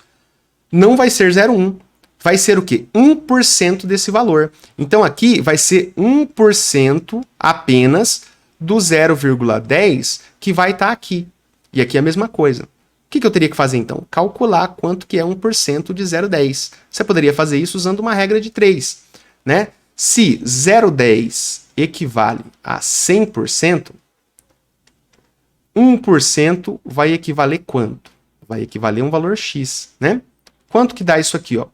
não vai ser 0,1. Vai ser o quê? 1% desse valor. Então, aqui vai ser 1% apenas do 0,10 que vai estar aqui. E aqui é a mesma coisa. O que eu teria que fazer, então? Calcular quanto que é 1% de 0,10. Você poderia fazer isso usando uma regra de 3, né? Se 0,10 equivale a 100%, 1% vai equivaler quanto? Vai equivaler um valor x, né? Quanto que dá isso aqui, ó?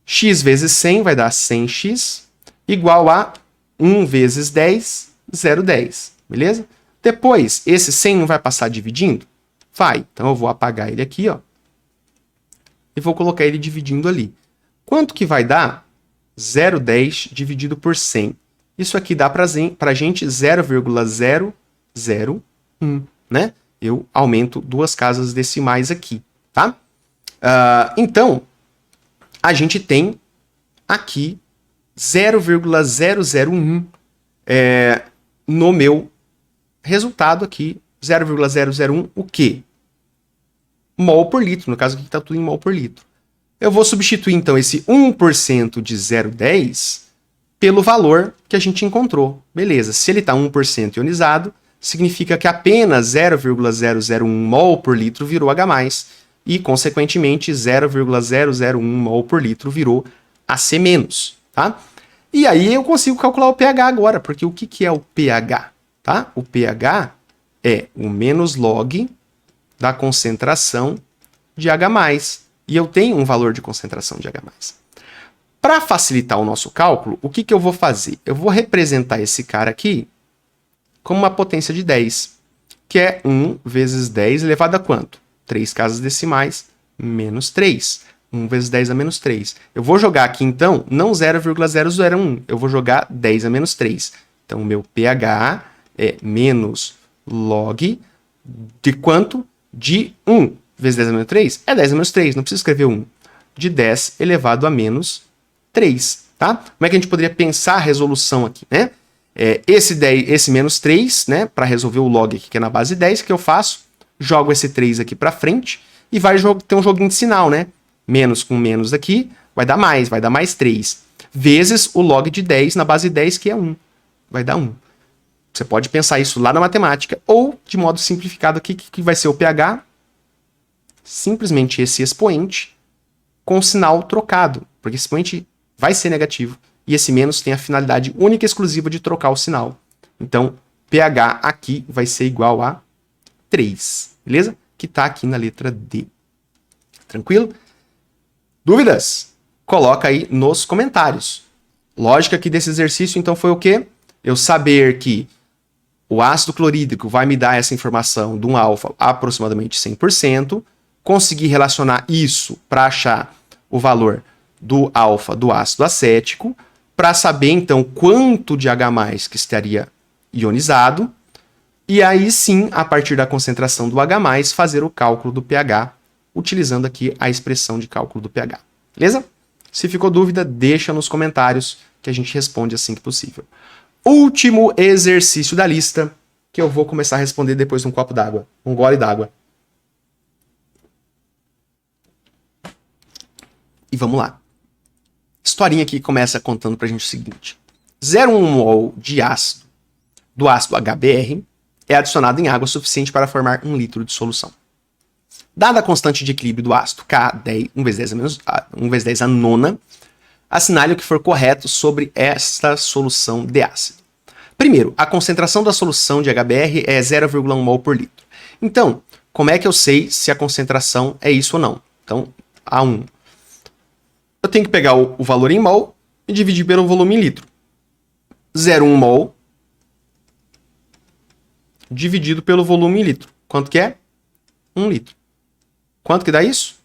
X vezes 100 vai dar 100x, igual a 1 vezes 10, 0,10, beleza? Depois, esse 100 não vai passar dividindo? Vai. Então eu vou apagar ele aqui, ó, e vou colocar ele dividindo ali. Quanto que vai dar? 0,10 dividido por 100. Isso aqui dá pra gente 0,001, né? Eu aumento 2 casas decimais aqui, tá? Então, a gente tem aqui 0,001 no meu resultado aqui, 0,001 o quê? Mol por litro, no caso aqui está tudo em mol por litro. Eu vou substituir, então, esse 1% de 0,10 pelo valor que a gente encontrou. Beleza, se ele está 1% ionizado, significa que apenas 0,001 mol por litro virou H+, e, consequentemente, 0,001 mol por litro virou AC-, tá? E aí eu consigo calcular o pH agora, porque o que é o pH? Tá? O pH é o menos log da concentração de H+, e eu tenho um valor de concentração de H+. Para facilitar o nosso cálculo, o que eu vou fazer? Eu vou representar esse cara aqui como uma potência de 10, que é 1 vezes 10 elevado a quanto? 3 casas decimais menos 3. 1 vezes 10 a menos 3. Eu vou jogar aqui, então, não 0,001, eu vou jogar 10 a menos 3. Então, o meu pH é menos log de quanto? De 1 vezes 10 a menos 3? É 10 a menos 3, não precisa escrever 1. De 10 elevado a menos 3, tá? Como é que a gente poderia pensar a resolução aqui, né? Esse menos 3, né, para resolver o log aqui, que é na base 10, que eu faço? Jogo esse 3 aqui para frente e vai ter um joguinho de sinal, né? Menos com menos aqui, vai dar mais 3. Vezes o log de 10 na base 10, que é 1. Vai dar 1. Você pode pensar isso lá na matemática, ou, de modo simplificado aqui, que vai ser o pH? Simplesmente esse expoente com sinal trocado, porque esse expoente vai ser negativo, e esse menos tem a finalidade única e exclusiva de trocar o sinal. Então, pH aqui vai ser igual a 3, beleza? Que está aqui na letra D. Tranquilo? Dúvidas? Coloca aí nos comentários. Lógica aqui desse exercício, então, foi o quê? Eu saber que o ácido clorídrico vai me dar essa informação de um alfa aproximadamente 100%, conseguir relacionar isso para achar o valor do alfa do ácido acético, para saber, então, quanto de H+ que estaria ionizado, E aí sim, a partir da concentração do H+, fazer o cálculo do pH, utilizando aqui a expressão de cálculo do pH. Beleza? Se ficou dúvida, deixa nos comentários que a gente responde assim que possível. Último exercício da lista, que eu vou começar a responder depois de um copo d'água, um gole d'água. E vamos lá. Historinha aqui começa contando pra gente o seguinte. 0,1 mol de ácido do ácido HBr é adicionado em água suficiente para formar 1 litro de solução. Dada a constante de equilíbrio do ácido K10, 1 vezes 10 a nona, assinale o que for correto sobre esta solução de ácido. Primeiro, a concentração da solução de HBr é 0,1 mol por litro. Então, como é que eu sei se a concentração é isso ou não? Então, A1. Eu tenho que pegar o valor em mol e dividir pelo volume em litro. 0,1 mol dividido pelo volume em litro. Quanto que é? 1 litro. Quanto que dá isso?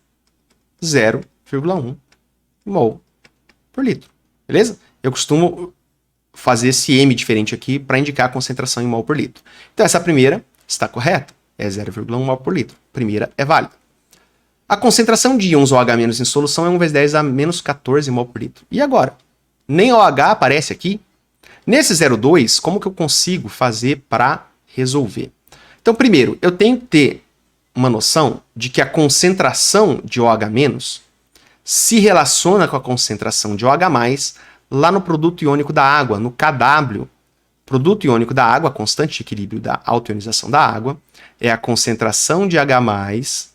0,1 mol por litro. Beleza? Eu costumo fazer esse M diferente aqui para indicar a concentração em mol por litro. Então, essa primeira está correta. É 0,1 mol por litro. Primeira é válida. A concentração de íons OH- em solução é 1 vezes 10 a menos 14 mol por litro. E agora? Nem OH aparece aqui. Nesse 0,2, como que eu consigo fazer para resolver? Então, primeiro, eu tenho que ter uma noção de que a concentração de OH- se relaciona com a concentração de OH+, lá no produto iônico da água, no KW. Produto iônico da água, a constante de equilíbrio da autoionização da água, é a concentração de H+,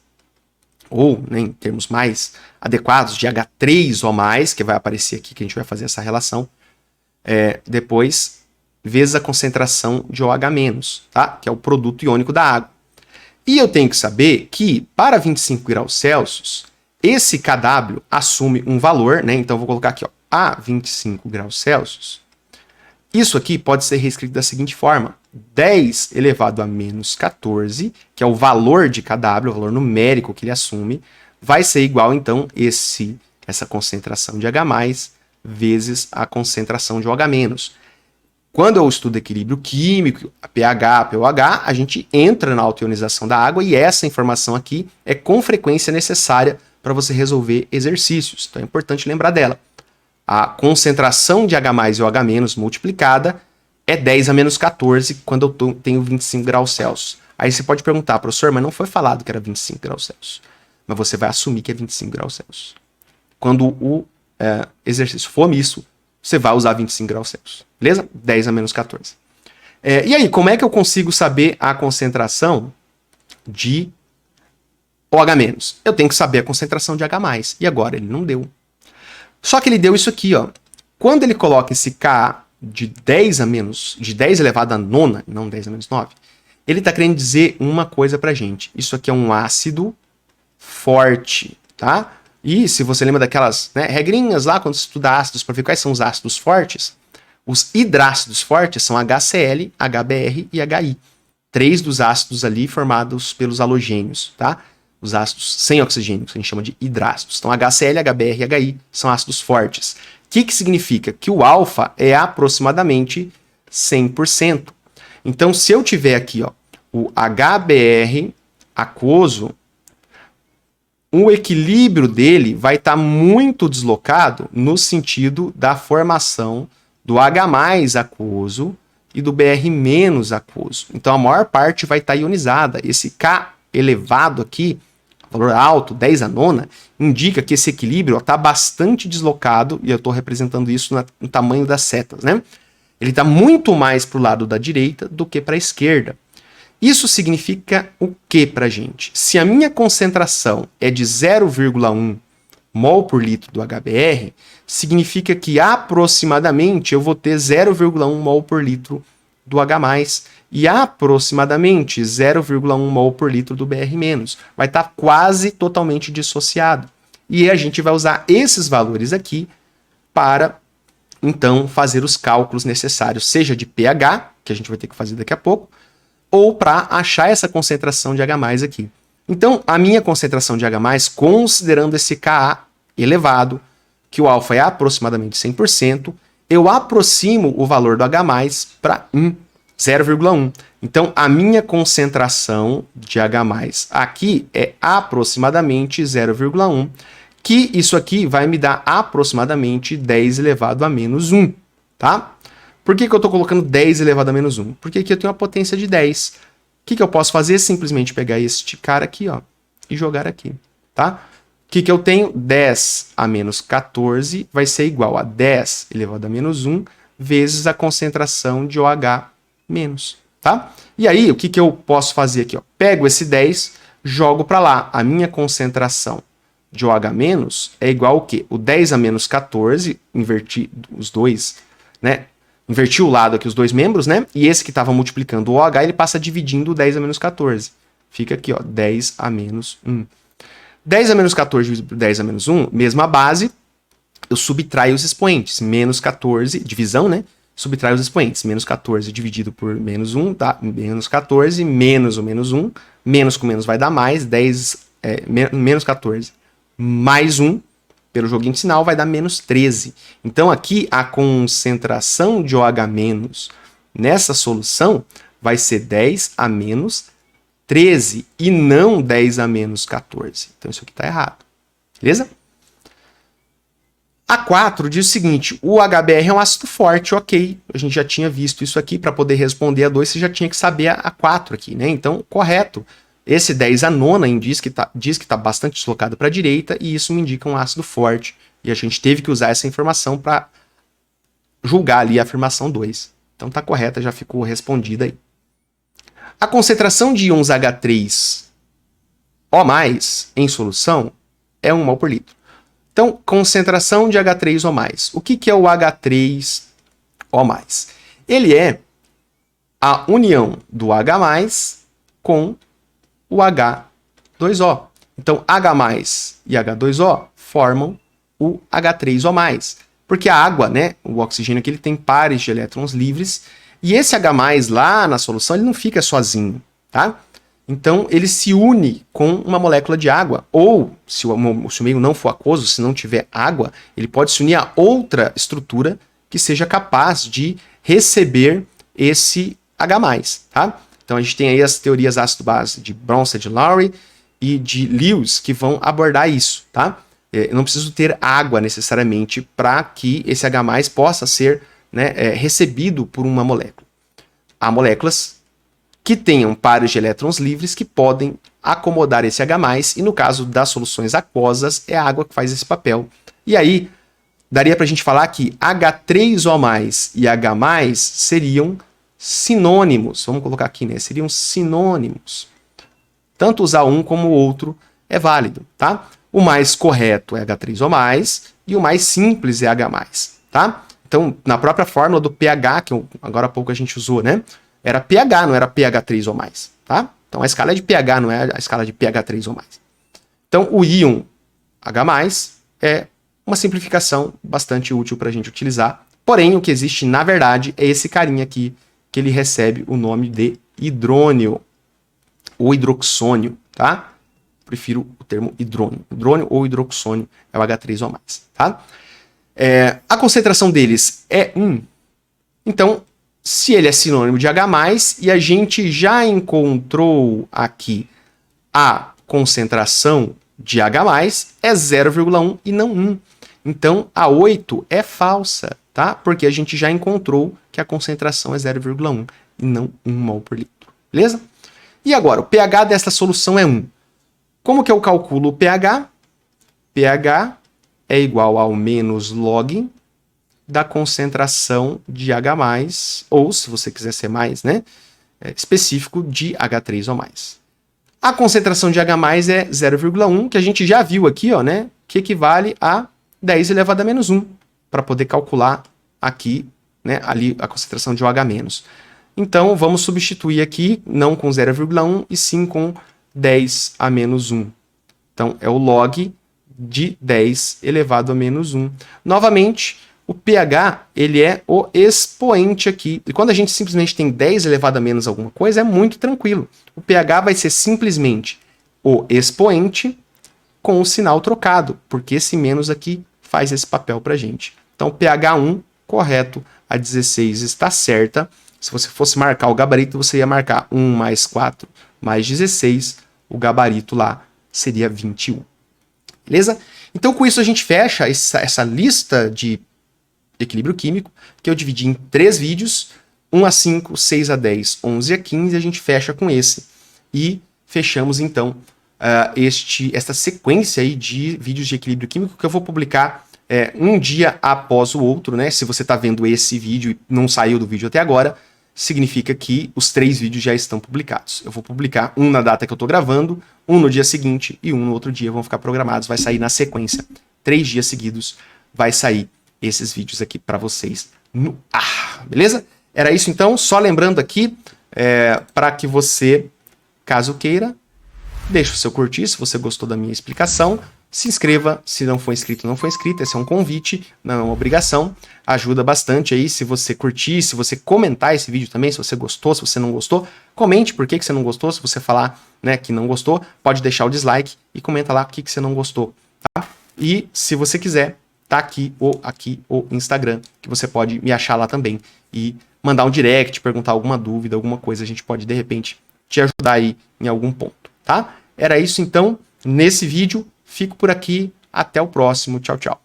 ou, né, em termos mais adequados, de H3O+, que vai aparecer aqui, que a gente vai fazer essa relação, depois, vezes a concentração de OH-, tá? Que é o produto iônico da água. E eu tenho que saber que, para 25 graus Celsius, esse KW assume um valor, né? Então, eu vou colocar aqui, ó, a 25 graus Celsius. Isso aqui pode ser reescrito da seguinte forma. 10 elevado a menos 14, que é o valor de KW, o valor numérico que ele assume, vai ser igual, então, essa concentração de H+, vezes a concentração de OH-. Quando eu estudo equilíbrio químico, pH, pOH, a gente entra na autoionização da água e essa informação aqui é com frequência necessária para você resolver exercícios. Então é importante lembrar dela. A concentração de H+ e OH- multiplicada é 10 a menos 14 quando eu tenho 25 graus Celsius. Aí você pode perguntar, professor, mas não foi falado que era 25 graus Celsius. Mas você vai assumir que é 25 graus Celsius. Quando o exercício for misto, você vai usar 25 graus Celsius. Beleza? 10 a menos 14. E aí, como é que eu consigo saber a concentração de OH-? Eu tenho que saber a concentração de H+. E agora? Ele não deu. Só que ele deu isso aqui, ó. Quando ele coloca esse Ka de 10 elevado a nona, não 10 a menos 9, ele está querendo dizer uma coisa pra gente. Isso aqui é um ácido forte, tá? E se você lembra daquelas, né, regrinhas lá, quando você estuda ácidos, para ver quais são os ácidos fortes, os hidrácidos fortes são HCl, HBr e HI. 3 dos ácidos ali formados pelos halogênios, tá? Os ácidos sem oxigênio, que a gente chama de hidrácidos. Então, HCl, HBr e HI são ácidos fortes. O que significa? Que o alfa é aproximadamente 100%. Então, se eu tiver aqui, ó, o HBr aquoso, o equilíbrio dele vai estar muito deslocado no sentido da formação do H+ aquoso e do Br- aquoso. Então, a maior parte vai estar ionizada. Esse K elevado aqui, valor alto, 10 a nona, indica que esse equilíbrio está bastante deslocado, e eu estou representando isso no tamanho das setas, né? Ele está muito mais para o lado da direita do que para a esquerda. Isso significa o que para a gente? Se a minha concentração é de 0,1 mol por litro do HBr, significa que aproximadamente eu vou ter 0,1 mol por litro do H+, e aproximadamente 0,1 mol por litro do Br-. Vai estar quase totalmente dissociado. E a gente vai usar esses valores aqui para, então, fazer os cálculos necessários, seja de pH, que a gente vai ter que fazer daqui a pouco, ou para achar essa concentração de H+ aqui. Então, a minha concentração de H+, considerando esse Ka elevado, que o alfa é aproximadamente 100%, eu aproximo o valor do H+ para 1. 0,1. Então, a minha concentração de H+, aqui é aproximadamente 0,1, que isso aqui vai me dar aproximadamente 10 elevado a menos 1, tá? Por que eu estou colocando 10 elevado a menos 1? Porque aqui eu tenho uma potência de 10. O que eu posso fazer? Simplesmente pegar este cara aqui, ó, e jogar aqui, tá? O que eu tenho? 10 a menos 14 vai ser igual a 10 elevado a menos 1 vezes a concentração de OH menos, tá? E aí, o que eu posso fazer aqui? Ó? Pego esse 10, jogo para lá. A minha concentração de OH menos é igual ao quê? O 10 a menos 14, inverti os dois, né? Inverti o lado aqui, os dois membros, né? E esse que estava multiplicando o OH, ele passa dividindo o 10 a menos 14. Fica aqui, ó, 10 a menos 1. 10 a menos 14 dividido por 10 a menos 1, mesma base, eu subtraio os expoentes. Menos 14, divisão, né? Subtrai os expoentes. Menos 14 dividido por menos 1 dá menos 14, menos o menos 1. Menos com menos vai dar mais. 10, menos 14 mais 1, pelo joguinho de sinal, vai dar menos 13. Então aqui a concentração de OH- nessa solução vai ser 10 a menos 13 e não 10 a menos 14. Então isso aqui está errado. Beleza? A 4 diz o seguinte, o HBr é um ácido forte, ok. A gente já tinha visto isso aqui, para poder responder a 2, você já tinha que saber a 4 aqui, né? Então, correto. Esse 10 a nona diz que tá bastante deslocado para a direita, e isso me indica um ácido forte. E a gente teve que usar essa informação para julgar ali a afirmação 2. Então tá correta, já ficou respondida aí. A concentração de íons H3O+, em solução, é 1 mol por litro. Então, concentração de H3O+. O que é o H3O+? Ele é a união do H+, com o H2O. Então, H+ e H2O formam o H3O+. Porque a água, né, o oxigênio aqui, ele tem pares de elétrons livres, e esse H+ lá na solução, ele não fica sozinho, tá? Então, ele se une com uma molécula de água, ou, se o meio não for aquoso, se não tiver água, ele pode se unir a outra estrutura que seja capaz de receber esse H+, tá? Então, a gente tem aí as teorias ácido-base de Bronsted-Lowry e de Lewis que vão abordar isso, tá? Eu não preciso ter água, necessariamente, para que esse H+ possa ser, né, recebido por uma molécula. Há moléculas que tenham pares de elétrons livres que podem acomodar esse H+, e no caso das soluções aquosas, é a água que faz esse papel. E aí, daria para a gente falar que H3O+ e H+ seriam sinônimos. Vamos colocar aqui, né? Seriam sinônimos. Tanto usar um como o outro é válido, tá? O mais correto é H3O+, e o mais simples é H+, tá? Então, na própria fórmula do pH, que agora há pouco a gente usou, né? Era pH, não era pH3O+, tá? Então, a escala é de pH, não é a escala de pH3O+. Então, o íon H+ é uma simplificação bastante útil para a gente utilizar. Porém, o que existe, na verdade, é esse carinha aqui, que ele recebe o nome de hidrônio, ou hidroxônio, tá? Prefiro o termo hidrônio. Hidrônio ou hidroxônio é o H3O+, tá? A concentração deles é 1. Então, se ele é sinônimo de H+, e a gente já encontrou aqui a concentração de H+, é 0,1 e não 1. Então, a 8 é falsa, tá? Porque a gente já encontrou que a concentração é 0,1 e não 1 mol por litro. Beleza? E agora, o pH dessa solução é 1. Como que eu calculo o pH? pH é igual ao menos log da concentração de H+, ou, se você quiser ser mais, né, específico, de H3O+. A concentração de H+ é 0,1, que a gente já viu aqui, ó, né, que equivale a 10 elevado a menos 1, para poder calcular aqui, né, ali a concentração de OH-. Então, vamos substituir aqui, não com 0,1, e sim com 10 a menos 1. Então, é o log de 10 elevado a menos 1. Novamente, o pH, ele é o expoente aqui. E quando a gente simplesmente tem 10 elevado a menos alguma coisa, é muito tranquilo. O pH vai ser simplesmente o expoente com o sinal trocado, porque esse menos aqui faz esse papel para a gente. Então, pH 1, correto, a 16 está certa. Se você fosse marcar o gabarito, você ia marcar 1 mais 4 mais 16, o gabarito lá seria 21. Beleza? Então, com isso, a gente fecha essa lista de equilíbrio químico, que eu dividi em 3 vídeos, 1 a 5, 6 a 10, 11 a 15, a gente fecha com esse. E fechamos, então, esta sequência aí de vídeos de equilíbrio químico, que eu vou publicar um dia após o outro, né? Se você está vendo esse vídeo e não saiu do vídeo até agora, significa que os 3 vídeos já estão publicados. Eu vou publicar um na data que eu estou gravando, um no dia seguinte e um no outro dia, vão ficar programados, vai sair na sequência. 3 dias seguidos vai sair esses vídeos aqui para vocês no ar, beleza? Era isso então, só lembrando aqui, para que você, caso queira, deixe o seu curtir se você gostou da minha explicação, se inscreva, se não for inscrito, não for inscrito, esse é um convite, não é uma obrigação, ajuda bastante aí se você curtir, se você comentar esse vídeo também, se você gostou, se você não gostou, comente por que você não gostou, se você falar, né, que não gostou, pode deixar o dislike e comenta lá por que você não gostou, tá? E se você quiser, tá aqui o Instagram, que você pode me achar lá também e mandar um direct, perguntar alguma dúvida, alguma coisa, a gente pode de repente te ajudar aí em algum ponto, tá? Era isso então, nesse vídeo. Fico por aqui, até o próximo, tchau, tchau.